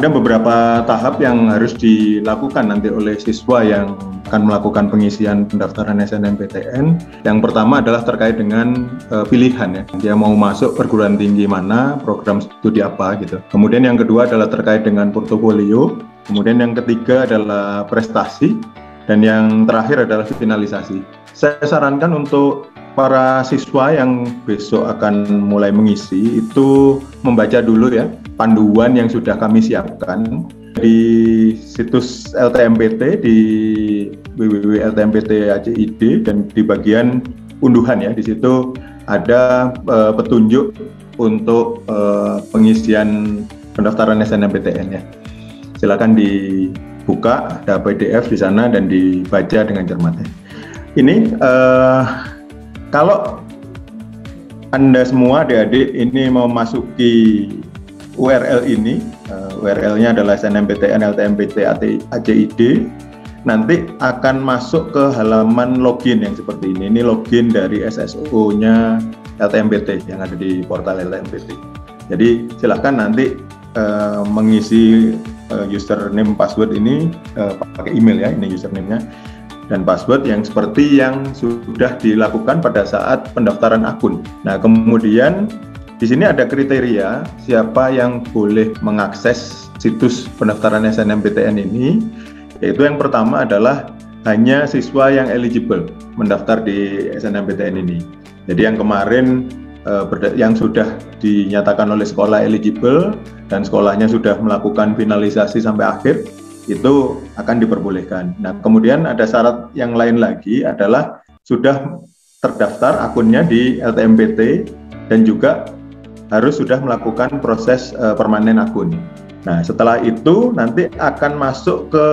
Ada beberapa tahap yang harus dilakukan nanti oleh siswa yang akan melakukan pengisian pendaftaran SNMPTN. Yang pertama adalah terkait dengan pilihan ya. Dia mau masuk perguruan tinggi mana, program studi apa gitu. Kemudian yang kedua adalah terkait dengan portofolio. Kemudian yang ketiga adalah prestasi. Dan yang terakhir adalah finalisasi. Saya sarankan untuk para siswa yang besok akan mulai mengisi itu membaca dulu ya panduan yang sudah kami siapkan di situs LTMPT di www.ltmpt.ac.id dan di bagian unduhan ya, di situ ada petunjuk untuk pengisian pendaftaran SNMPTN ya. Silakan dibuka, ada PDF di sana dan dibaca dengan cermat. Ini kalau Anda semua adik-adik ini memasuki URL ini, URL-nya adalah SNMPTN LTMPT.ac.id, nanti akan masuk ke halaman login yang seperti ini. Ini login dari SSO-nya LTMPT yang ada di portal LTMPT. Jadi silakan nanti mengisi username password ini pakai email ya, ini username-nya dan password yang seperti yang sudah dilakukan pada saat pendaftaran akun. Nah, kemudian di sini ada kriteria siapa yang boleh mengakses situs pendaftaran SNMPTN ini, yaitu yang pertama adalah hanya siswa yang eligible mendaftar di SNMPTN ini. Jadi yang kemarin yang sudah dinyatakan oleh sekolah eligible dan sekolahnya sudah melakukan finalisasi sampai akhir, itu akan diperbolehkan. Nah, kemudian ada syarat yang lain lagi adalah sudah terdaftar akunnya di LTMPT dan juga harus sudah melakukan proses permanen akun. Nah, setelah itu nanti akan masuk ke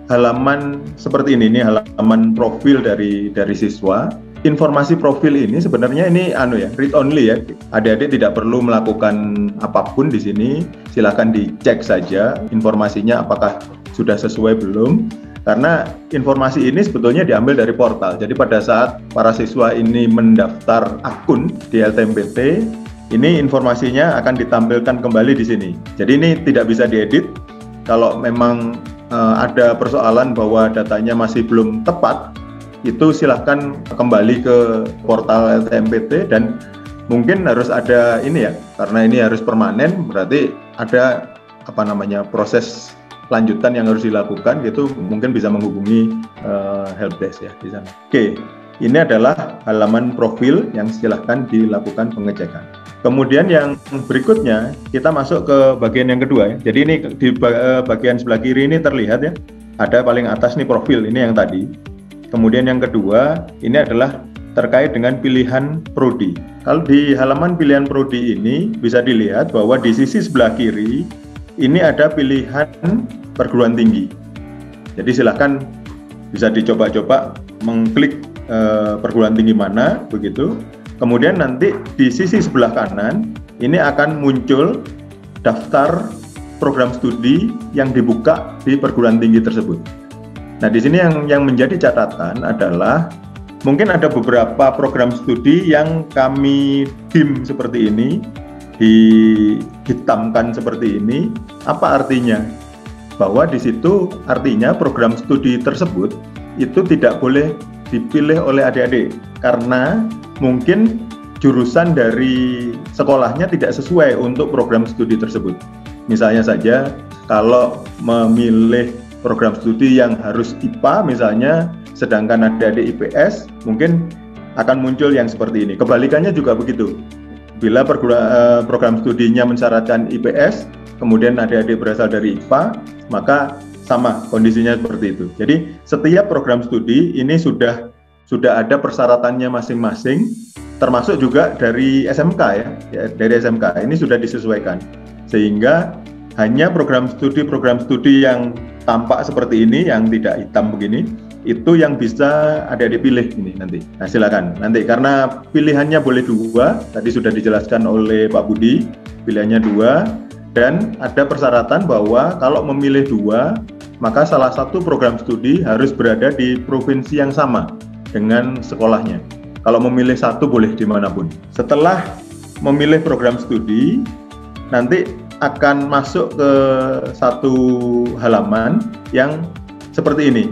halaman seperti ini halaman profil dari siswa. Informasi profil ini sebenarnya ini read only ya. Adik-adik tidak perlu melakukan apapun di sini. Silakan dicek saja informasinya apakah sudah sesuai belum. Karena informasi ini sebetulnya diambil dari portal. Jadi pada saat para siswa ini mendaftar akun di LTMPT, ini informasinya akan ditampilkan kembali di sini. Jadi ini tidak bisa diedit. Kalau memang ada persoalan bahwa datanya masih belum tepat, itu silahkan kembali ke portal LTMPT dan mungkin harus ada ini ya, karena ini harus permanen, berarti ada proses lanjutan yang harus dilakukan gitu, mungkin bisa menghubungi helpdesk ya di sana. Oke, ini adalah halaman profil yang silahkan dilakukan pengecekan. Kemudian yang berikutnya kita masuk ke bagian yang kedua ya. Jadi ini di bagian sebelah kiri ini terlihat ya, ada paling atas nih profil, ini yang tadi. Kemudian yang kedua, ini adalah terkait dengan pilihan prodi. Kalau di halaman pilihan prodi ini bisa dilihat bahwa di sisi sebelah kiri ini ada pilihan perguruan tinggi. Jadi silakan bisa dicoba-coba mengklik perguruan tinggi mana begitu. Kemudian nanti di sisi sebelah kanan ini akan muncul daftar program studi yang dibuka di perguruan tinggi tersebut. Nah, di sini yang menjadi catatan adalah mungkin ada beberapa program studi yang kami dim seperti ini, dihitamkan seperti ini. Apa artinya? Bahwa di situ artinya program studi tersebut itu tidak boleh dipilih oleh adik-adik karena mungkin jurusan dari sekolahnya tidak sesuai untuk program studi tersebut. Misalnya saja kalau memilih program studi yang harus IPA misalnya, sedangkan adik-adik IPS, mungkin akan muncul yang seperti ini. Kebalikannya juga begitu. Bila program studinya mensyaratkan IPS, kemudian adik-adik berasal dari IPA, maka sama kondisinya seperti itu. Jadi setiap program studi ini sudah ada persyaratannya masing-masing, termasuk juga dari SMK ya, dari SMK ini sudah disesuaikan. Sehingga hanya program studi yang tampak seperti ini, yang tidak hitam begini, itu yang bisa adik-adik pilih ini nanti. Nah, silakan nanti, karena pilihannya boleh dua, tadi sudah dijelaskan oleh Pak Budi, pilihannya dua, dan ada persyaratan bahwa kalau memilih dua, maka salah satu program studi harus berada di provinsi yang sama dengan sekolahnya. Kalau memilih satu boleh dimanapun. Setelah memilih program studi, nanti akan masuk ke satu halaman yang seperti ini.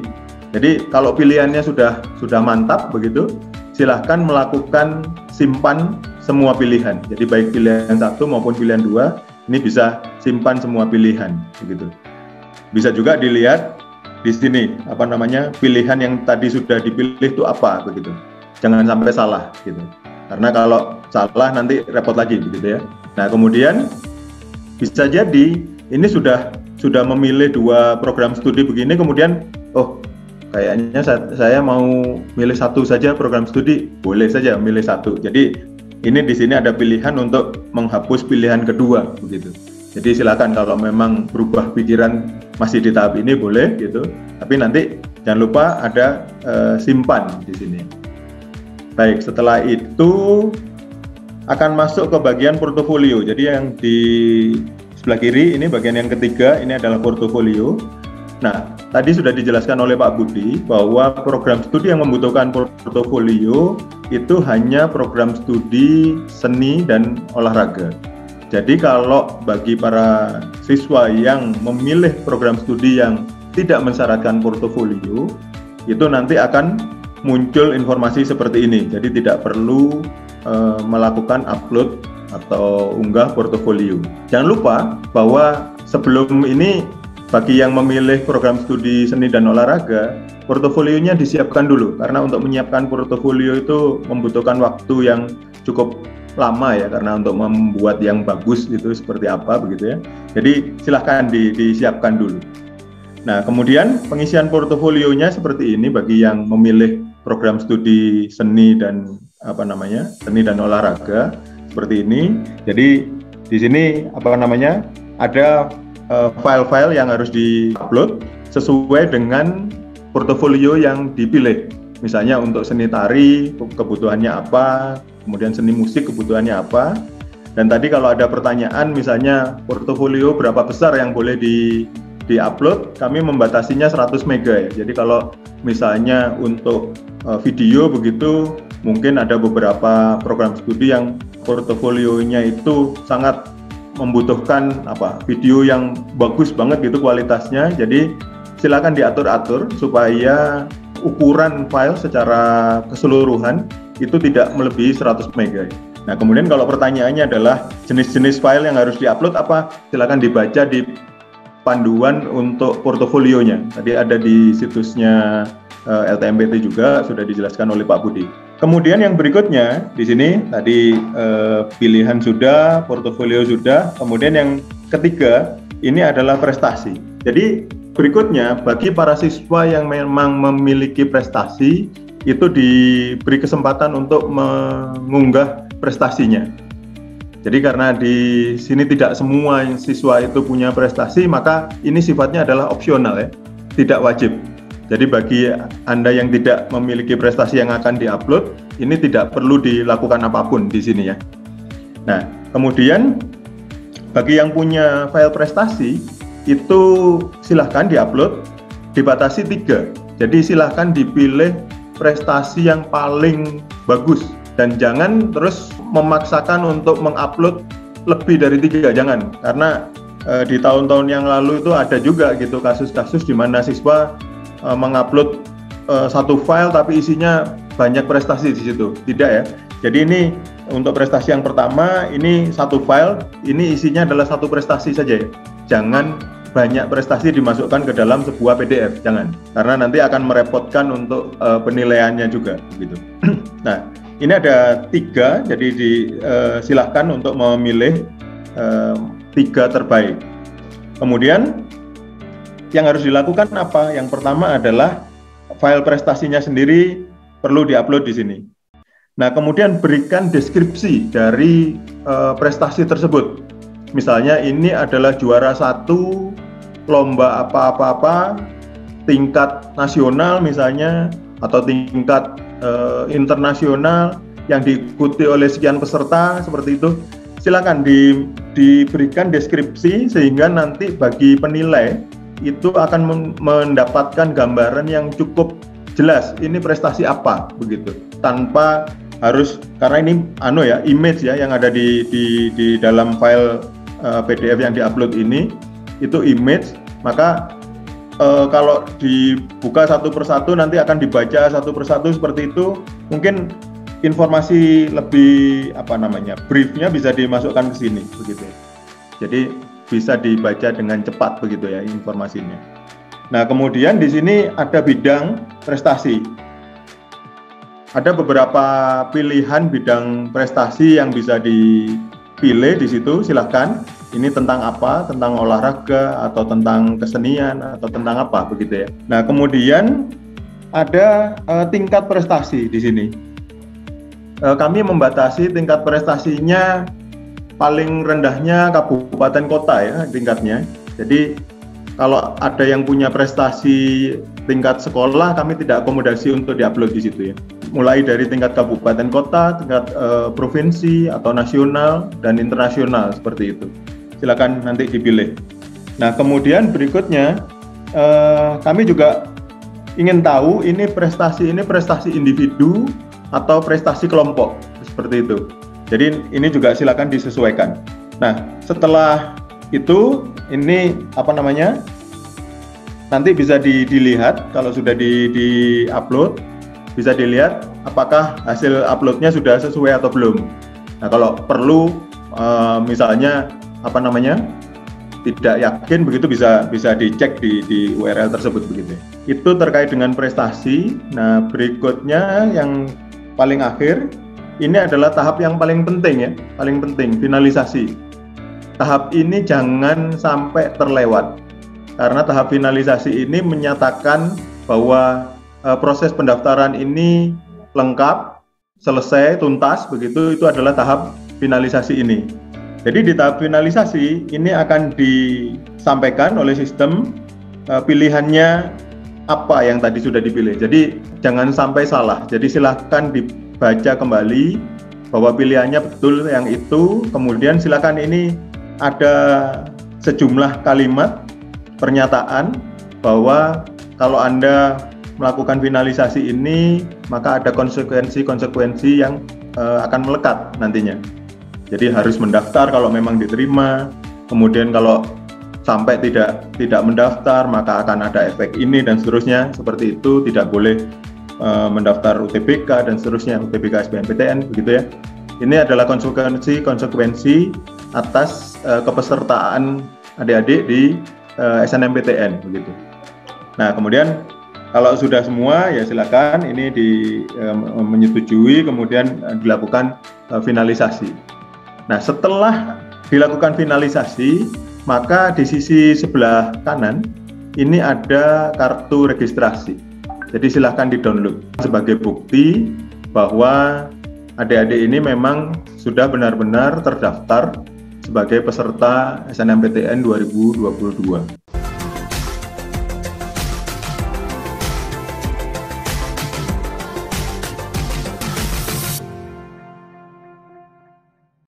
Jadi kalau pilihannya sudah mantap begitu, silahkan melakukan simpan semua pilihan. Jadi baik pilihan 1 maupun pilihan 2, ini bisa simpan semua pilihan begitu. Bisa juga dilihat di sini pilihan yang tadi sudah dipilih itu apa begitu. Jangan sampai salah gitu. Karena kalau salah nanti repot lagi begitu ya. Nah, kemudian bisa jadi ini sudah memilih 2 program studi begini, kemudian kayaknya saya mau milih 1 saja program studi, boleh saja milih 1. Jadi ini di sini ada pilihan untuk menghapus pilihan kedua begitu. Jadi silakan kalau memang berubah pikiran masih di tahap ini boleh gitu. Tapi nanti jangan lupa ada simpan di sini. Baik, setelah itu akan masuk ke bagian portofolio. Jadi yang di sebelah kiri ini bagian yang ketiga, ini adalah portofolio. Nah, tadi sudah dijelaskan oleh Pak Budi bahwa program studi yang membutuhkan portofolio itu hanya program studi seni dan olahraga. Jadi kalau bagi para siswa yang memilih program studi yang tidak mensyaratkan portofolio, itu nanti akan muncul informasi seperti ini. Jadi tidak perlu melakukan upload atau unggah portofolio. Jangan lupa bahwa sebelum ini bagi yang memilih program studi seni dan olahraga, portofolionya disiapkan dulu, karena untuk menyiapkan portofolio itu membutuhkan waktu yang cukup lama ya, karena untuk membuat yang bagus itu seperti apa begitu ya. Jadi silahkan disiapkan dulu. Nah, kemudian pengisian portofolionya seperti ini bagi yang memilih program studi seni dan seni dan olahraga seperti ini. Jadi di sini ada file-file yang harus di-upload sesuai dengan portofolio yang dipilih. Misalnya untuk seni tari kebutuhannya apa, kemudian seni musik kebutuhannya apa. Dan tadi kalau ada pertanyaan misalnya portofolio berapa besar yang boleh di-upload, kami membatasinya 100 mega ya. Jadi kalau misalnya untuk video begitu, mungkin ada beberapa program studi yang portofolionya itu sangat membutuhkan video yang bagus banget gitu kualitasnya. Jadi silakan diatur-atur supaya ukuran file secara keseluruhan itu tidak melebihi 100 mega. Nah, kemudian kalau pertanyaannya adalah jenis-jenis file yang harus diupload apa, silakan dibaca di panduan untuk portofolionya. Tadi ada di situsnya LTMPT juga sudah dijelaskan oleh Pak Budi. Kemudian yang berikutnya di sini tadi pilihan sudah, portofolio sudah. Kemudian yang ketiga ini adalah prestasi. Jadi berikutnya bagi para siswa yang memang memiliki prestasi itu diberi kesempatan untuk mengunggah prestasinya. Jadi karena di sini tidak semua siswa itu punya prestasi, maka ini sifatnya adalah opsional ya, tidak wajib. Jadi bagi Anda yang tidak memiliki prestasi yang akan diupload, ini tidak perlu dilakukan apapun di sini ya. Nah, kemudian bagi yang punya file prestasi, itu silahkan diupload, dibatasi 3. Jadi silahkan dipilih prestasi yang paling bagus, dan jangan terus memaksakan untuk mengupload lebih dari 3, jangan. Karena di tahun-tahun yang lalu itu ada juga gitu kasus-kasus di mana siswa mengupload satu file tapi isinya banyak prestasi di situ. Tidak ya. Jadi ini untuk prestasi yang pertama, ini satu file, ini isinya adalah satu prestasi saja ya. Jangan banyak prestasi dimasukkan ke dalam sebuah PDF, jangan. Karena nanti akan merepotkan untuk penilaiannya juga gitu. Nah, ini ada 3, jadi silahkan untuk memilih 3 terbaik. Kemudian yang harus dilakukan apa? Yang pertama adalah file prestasinya sendiri perlu diupload di sini. Nah, kemudian berikan deskripsi dari prestasi tersebut. Misalnya ini adalah juara 1 lomba apa-apa tingkat nasional misalnya, atau tingkat internasional yang diikuti oleh sekian peserta seperti itu. Silakan diberikan deskripsi sehingga nanti bagi penilai itu akan mendapatkan gambaran yang cukup jelas ini prestasi apa begitu, tanpa harus, karena ini image ya yang ada di dalam file PDF yang diupload ini itu image, maka kalau dibuka satu persatu nanti akan dibaca satu persatu seperti itu, mungkin informasi lebih briefnya bisa dimasukkan ke sini begitu. Jadi bisa dibaca dengan cepat begitu ya informasinya. Nah, kemudian di sini ada bidang prestasi. Ada beberapa pilihan bidang prestasi yang bisa dipilih di situ, silahkan. Ini tentang apa, tentang olahraga, atau tentang kesenian, atau tentang apa, begitu ya. Nah, kemudian ada tingkat prestasi di sini. Kami membatasi tingkat prestasinya paling rendahnya kabupaten kota ya tingkatnya. Jadi kalau ada yang punya prestasi tingkat sekolah, kami tidak akomodasi untuk diupload di situ ya. Mulai dari tingkat kabupaten kota, tingkat provinsi atau nasional dan internasional seperti itu. Silakan nanti dipilih. Nah, kemudian berikutnya kami juga ingin tahu ini prestasi individu atau prestasi kelompok seperti itu. Jadi ini juga silakan disesuaikan. Nah, setelah itu ini nanti bisa dilihat kalau sudah di-upload, bisa dilihat apakah hasil uploadnya sudah sesuai atau belum. Nah, kalau perlu misalnya tidak yakin begitu bisa dicek di URL tersebut begitu. Itu terkait dengan prestasi. Nah, berikutnya yang paling akhir ini adalah tahap yang paling penting ya, paling penting, finalisasi. Tahap ini jangan sampai terlewat. Karena tahap finalisasi ini menyatakan bahwa proses pendaftaran ini lengkap, selesai, tuntas begitu, itu adalah tahap finalisasi ini. Jadi di tahap finalisasi ini akan disampaikan oleh sistem pilihannya apa yang tadi sudah dipilih. Jadi jangan sampai salah. Jadi silahkan dibaca kembali bahwa pilihannya betul yang itu. Kemudian silakan ini ada sejumlah kalimat pernyataan bahwa kalau Anda melakukan finalisasi ini maka ada konsekuensi yang akan melekat nantinya. Jadi harus mendaftar kalau memang diterima, kemudian kalau sampai tidak mendaftar maka akan ada efek ini dan seterusnya, seperti itu. Tidak boleh mendaftar UTBK dan seterusnya, UTBK SBMPTN begitu ya. Ini adalah konsekuensi atas kepesertaan adik-adik di SNMPTN begitu. Nah, kemudian kalau sudah semua ya silakan ini menyetujui, kemudian dilakukan finalisasi. Nah, setelah dilakukan finalisasi, maka di sisi sebelah kanan ini ada kartu registrasi. Jadi silahkan di-download sebagai bukti bahwa adik-adik ini memang sudah benar-benar terdaftar sebagai peserta SNMPTN 2022.